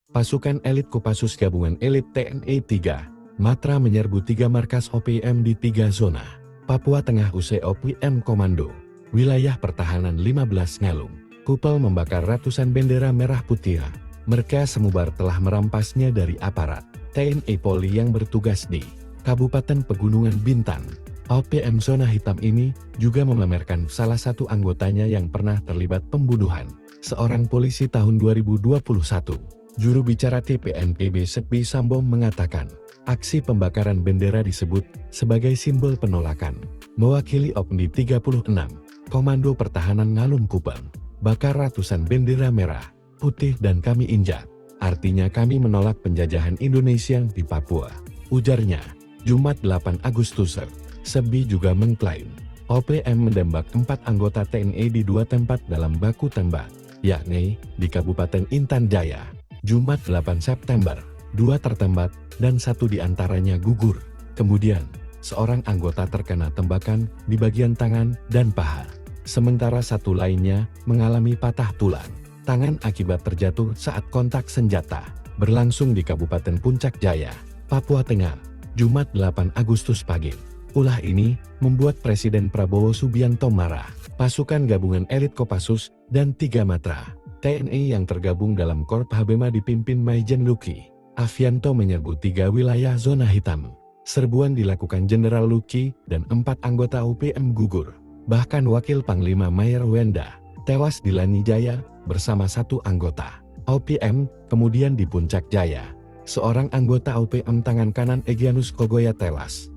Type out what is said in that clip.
Pasukan elit Kopassus Gabungan Elit TNI 3, Matra menyerbu 3 markas OPM di 3 zona. Papua Tengah usai OPM Komando. Wilayah pertahanan 15 Ngelung. Kupel membakar ratusan bendera merah putih. Mereka semubar telah merampasnya dari aparat TNI Polri yang bertugas di Kabupaten Pegunungan Bintang. OPM Zona Hitam ini juga memamerkan salah satu anggotanya yang pernah terlibat pembunuhan seorang polisi tahun 2021. Juru bicara TPNPB Sepi Sambo mengatakan, aksi pembakaran bendera disebut sebagai simbol penolakan. Mewakili OPNI 36, Komando Pertahanan Ngalum Kupang, bakar ratusan bendera merah, putih dan kami injak. Artinya kami menolak penjajahan Indonesia di Papua. Ujarnya, Jumat 8 Agustus. Sebi juga mengklaim, OPM menembak 4 anggota TNI di 2 tempat dalam baku tembak, yakni di Kabupaten Intan Jaya, Jumat 8 September, 2 tertembak dan 1 diantaranya gugur. Kemudian, seorang anggota terkena tembakan di bagian tangan dan paha, sementara 1 lainnya mengalami patah tulang tangan akibat terjatuh saat kontak senjata. Berlangsung di Kabupaten Puncak Jaya, Papua Tengah, Jumat 8 Agustus pagi. Ulah ini membuat Presiden Prabowo Subianto marah. Pasukan gabungan elit Kopassus dan 3 Matra TNI yang tergabung dalam Korp Habema dipimpin Maijen Luki Avianto menyerbu 3 wilayah zona hitam. Serbuan dilakukan Jenderal Luki dan 4 anggota OPM gugur. Bahkan Wakil Panglima Mayer Wenda tewas di Lani Jaya bersama 1 anggota OPM. Kemudian di Puncak Jaya, seorang anggota OPM tangan kanan Egyanus Kogoya tewas.